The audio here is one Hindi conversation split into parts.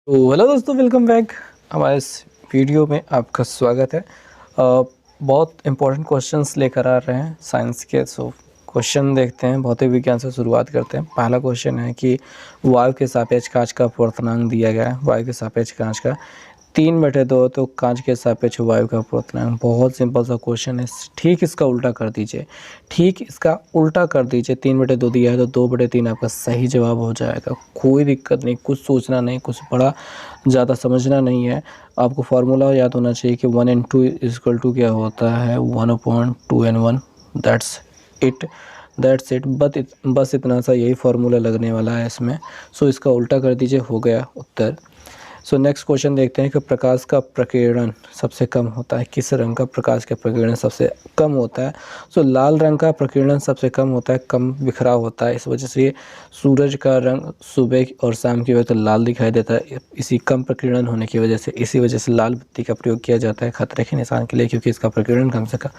तो हेलो दोस्तों, वेलकम बैक। हमारे इस वीडियो में आपका स्वागत है। बहुत इंपॉर्टेंट क्वेश्चंस लेकर आ रहे हैं साइंस के। सो क्वेश्चन देखते हैं, भौतिक विज्ञान से शुरुआत करते हैं। पहला क्वेश्चन है कि वायु के सापेक्ष कांच का अपवर्तनांक दिया गया है। वायु के सापेक्ष कांच का 3/2, तो कांच के सापेक्ष वायु का अपवर्तनांक। बहुत सिंपल सा क्वेश्चन है, ठीक इसका उल्टा कर दीजिए। ठीक इसका उल्टा कर दीजिए। 3/2 दिया है तो 2/3 आपका सही जवाब हो जाएगा। कोई दिक्कत नहीं, कुछ सोचना नहीं, कुछ बड़ा ज़्यादा समझना नहीं है। आपको फार्मूला याद होना चाहिए कि 1/2 क्या होता है, 1/2n1। That's it that's it बस इतना सा यही फार्मूला लगने वाला है इसमें। सो इसका उल्टा कर दीजिए, हो गया उत्तर। सो नेक्स्ट क्वेश्चन देखते हैं कि प्रकाश का प्रकीर्णन सबसे कम होता है। किस रंग का प्रकाश का प्रकीर्णन सबसे कम होता है? सो लाल रंग का प्रकीर्णन सबसे कम होता है, कम बिखराव होता है। इस वजह से सूरज का रंग सुबह और शाम की वजह तो लाल दिखाई देता है, इसी कम प्रकीर्णन होने की वजह से। इसी वजह से लाल बत्ती का प्रयोग किया जाता है खतरे के निशान के लिए, क्योंकि इसका प्रकीर्णन कम से कम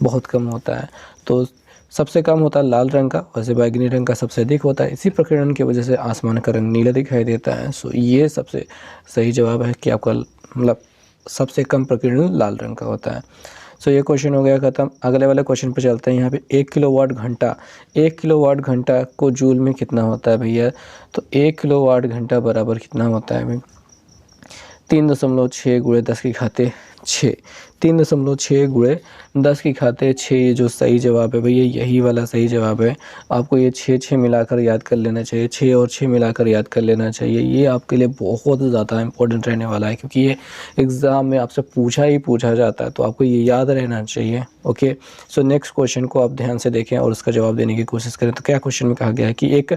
बहुत कम होता है। तो सबसे कम होता है लाल रंग का, वैसे बैगनी रंग का सबसे अधिक होता है। इसी प्रकीर्णन की वजह से आसमान का रंग नीला दिखाई देता है। सो ये सबसे सही जवाब है कि आपका मतलब सबसे कम प्रकीर्णन लाल रंग का होता है। सो ये क्वेश्चन हो गया ख़त्म। अगले वाले क्वेश्चन पे चलते हैं। यहाँ पे 1 किलोवाट घंटा को जूल में कितना होता है भैया? तो 1 किलोवाट घंटा बराबर कितना होता है भाई? 3.6 × 10⁻6। 3.6 × 10⁻6, ये जो सही जवाब है भैया, यही वाला सही जवाब है। आपको ये 6 मिलाकर याद कर लेना चाहिए, 6 और 6 मिलाकर याद कर लेना चाहिए। ये आपके लिए बहुत ज़्यादा इंपॉर्टेंट रहने वाला है, क्योंकि ये एग्ज़ाम में आपसे पूछा जाता है, तो आपको ये याद रहना चाहिए। ओके, सो नेक्स्ट क्वेश्चन को आप ध्यान से देखें और उसका जवाब देने की कोशिश करें। तो क्या क्वेश्चन में कहा गया है कि एक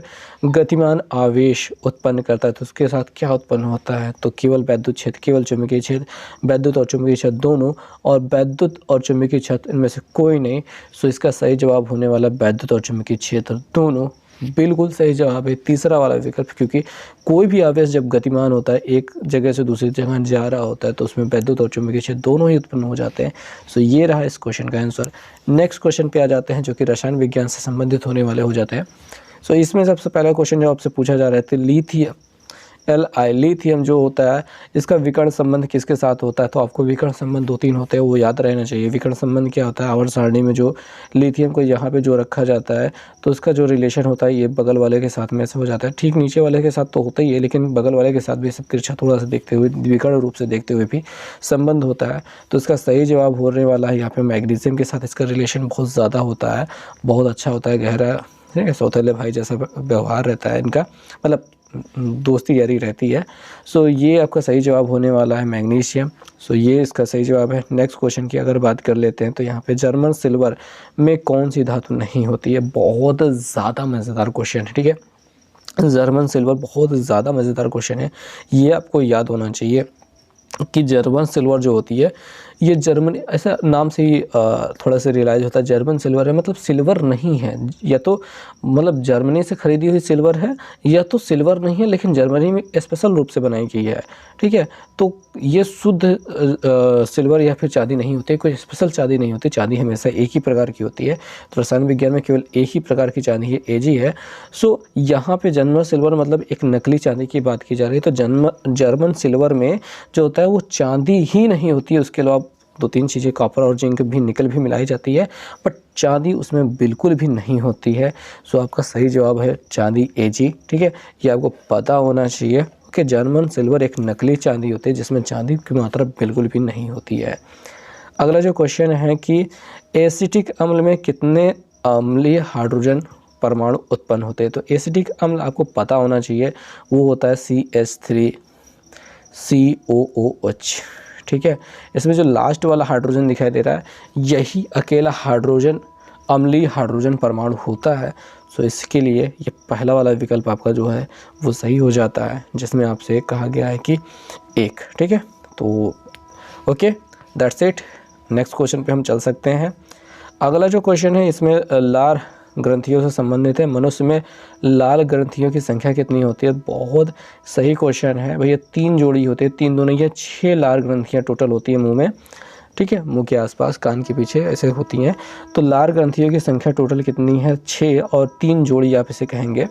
गतिमान आवेश उत्पन्न करता है तो उसके साथ क्या उत्पन्न होता है? तो केवल वैद्युत क्षेत्र, केवल चुंबकीय क्षेत्र, वैद्युत और चुंबकीय क्षेत्र दोनों, और वैद्युत और चुंबकीय क्षेत्र इनमें से कोई नहीं। सो इसका सही जवाब होने वाला वैद्युत और चुंबकीय क्षेत्र दोनों, बिल्कुल सही जवाब है तीसरा वाला विकल्प। क्योंकि कोई भी आवेश जब गतिमान होता है, एक जगह से दूसरी जगह जा रहा होता है, तो उसमें वैद्युत और चुंबकीय क्षेत्र दोनों ही उत्पन्न हो जाते हैं। सो ये रहा इस क्वेश्चन का आंसर। नेक्स्ट क्वेश्चन पे आ जाते हैं, जो कि रसायन विज्ञान से संबंधित होने वाले हो जाते हैं। सो इसमें सबसे पहला क्वेश्चन जो आपसे पूछा जा रहा है, लिथियम लिथियम जो होता है, इसका विकर्ण संबंध किसके साथ होता है? तो आपको विकर्ण संबंध 2-3 होते हैं, वो याद रहना चाहिए। विकर्ण संबंध क्या होता है? आवर्त सारणी में जो लिथियम को यहाँ पे जो रखा जाता है, तो उसका जो रिलेशन होता है, ये बगल वाले के साथ में ऐसे हो जाता है। ठीक नीचे वाले के साथ तो होता ही है, लेकिन बगल वाले के साथ भी सब तिरछा थोड़ा सा देखते हुए, विकर्ण रूप से देखते हुए भी संबंध होता है। तो इसका सही जवाब होने वाला है यहाँ पे मैग्नीशियम के साथ इसका रिलेशन बहुत ज़्यादा होता है, बहुत अच्छा होता है, गहरा, ठीक है, सौतेले भाई जैसा व्यवहार रहता है इनका, मतलब दोस्ती यारी रहती है। सो ये आपका सही जवाब होने वाला है मैग्नीशियम। सो ये इसका सही जवाब है। नेक्स्ट क्वेश्चन की अगर बात कर लेते हैं, तो यहाँ पे जर्मन सिल्वर में कौन सी धातु नहीं होती है? बहुत ज़्यादा मज़ेदार क्वेश्चन है, ठीक है। जर्मन सिल्वर बहुत ज़्यादा मज़ेदार क्वेश्चन है, ये आपको याद होना चाहिए कि जर्मन सिल्वर जो होती है, ये जर्मन, ऐसा नाम से ही थोड़ा सा रियलाइज़ होता है जर्मन सिल्वर है, मतलब सिल्वर नहीं है। या तो मतलब जर्मनी से ख़रीदी हुई सिल्वर है, या तो सिल्वर नहीं है लेकिन जर्मनी में स्पेशल रूप से बनाई गई है, ठीक है। तो ये शुद्ध सिल्वर या फिर चांदी नहीं होती, कोई स्पेशल चांदी नहीं होती। चांदी हमेशा एक ही प्रकार की होती है। तो रसायन विज्ञान में केवल एक ही प्रकार की चांदी है, एजी है। सो यहाँ पे जर्मन सिल्वर मतलब एक नकली चांदी की बात की जा रही है। तो जर्मन सिल्वर में जो होता है वो चांदी ही नहीं होती है, उसके अलावा 2-3 चीज़ें कॉपर और जिंक भी, निकल भी मिलाई जाती है, बट चांदी उसमें बिल्कुल भी नहीं होती है। सो आपका सही जवाब है चांदी, एजी, ठीक है। ये आपको पता होना चाहिए कि जर्मन सिल्वर एक नकली चांदी होती है, जिसमें चांदी की मात्रा बिल्कुल भी नहीं होती है। अगला जो क्वेश्चन है कि एसिटिक अम्ल में कितने अम्लीय हाइड्रोजन परमाणु उत्पन्न होते हैं? तो एसिटिक अम्ल आपको पता होना चाहिए, वो होता है CH3COOH, ठीक है। इसमें जो लास्ट वाला हाइड्रोजन दिखाई दे रहा है, यही अकेला हाइड्रोजन अम्लीय हाइड्रोजन परमाणु होता है। सो इसके लिए ये पहला वाला विकल्प आपका जो है वो सही हो जाता है, जिसमें आपसे कहा गया है कि 1, ठीक है। तो okay, that's it. Next question पे हम चल सकते हैं। अगला जो क्वेश्चन है, इसमें लाल ग्रंथियों से संबंधित है। मनुष्य में लाल ग्रंथियों की संख्या कितनी होती है? बहुत सही क्वेश्चन है भैया। 3 जोड़ी होती है, 3 2 नहीं है, 6 लाल ग्रंथियाँ टोटल होती है मुंह में। ठीक है, मुंह के आसपास, कान के पीछे ऐसे होती हैं। तो लार ग्रंथियों की संख्या टोटल कितनी है? 6 और 3 जोड़ी आप इसे कहेंगे।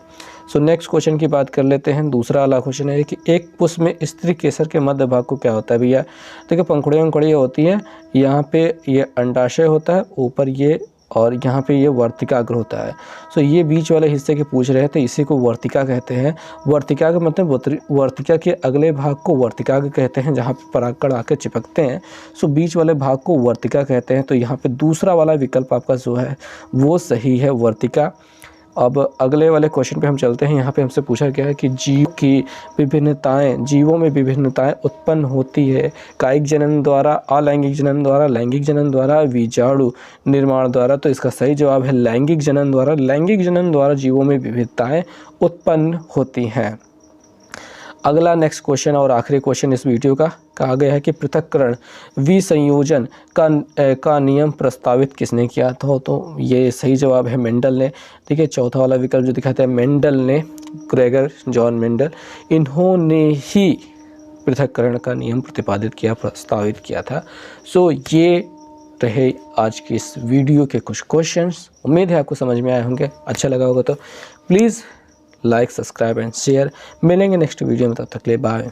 सो नेक्स्ट क्वेश्चन की बात कर लेते हैं। दूसरा वाला क्वेश्चन है कि एक पुष्प में स्त्री केसर के मध्य भाग को क्या होता है भैया? देखिए पंखुड़ियाँ होती हैं, यहाँ पे ये अंडाशय होता है, ऊपर ये, और यहाँ पे ये वर्तिकाग्र होता है। सो ये बीच वाले हिस्से के पूछ रहे हैं, तो इसी को वर्तिका कहते हैं। वर्तिका का मतलब वर्तिका के अगले भाग को वर्तिकाग्र कहते हैं, जहाँ पे परागकण आकर चिपकते हैं। सो बीच वाले भाग को वर्तिका कहते हैं। तो यहाँ पे दूसरा वाला विकल्प आपका जो है वो सही है, वर्तिका। अब अगले वाले क्वेश्चन पे हम चलते हैं। यहाँ पे हमसे पूछा गया है कि जीवों में विभिन्नताएं उत्पन्न होती है कायिक जनन द्वारा, अलैंगिक जनन द्वारा, लैंगिक जनन द्वारा, बीजाणु निर्माण द्वारा। तो इसका सही जवाब है लैंगिक जनन द्वारा। लैंगिक जनन द्वारा जीवों में विविधताएं उत्पन्न होती हैं। अगला नेक्स्ट क्वेश्चन और आखिरी क्वेश्चन इस वीडियो का, कहा गया है कि पृथक्करण विसंयोजन का नियम प्रस्तावित किसने किया था? तो ये सही जवाब है मेंडल ने। ठीक है, चौथा वाला विकल्प जो दिखाता है मेंडल ने, ग्रेगर जॉन मेंडल, इन्होंने ही पृथक्करण का नियम प्रतिपादित किया, प्रस्तावित किया था। सो ये रहे आज की इस वीडियो के कुछ क्वेश्चंस। उम्मीद है आपको समझ में आए होंगे। अच्छा लगा होगा तो please like, subscribe and share. मिलेंगे नेक्स्ट वीडियो में, तब तक के लिए बाय।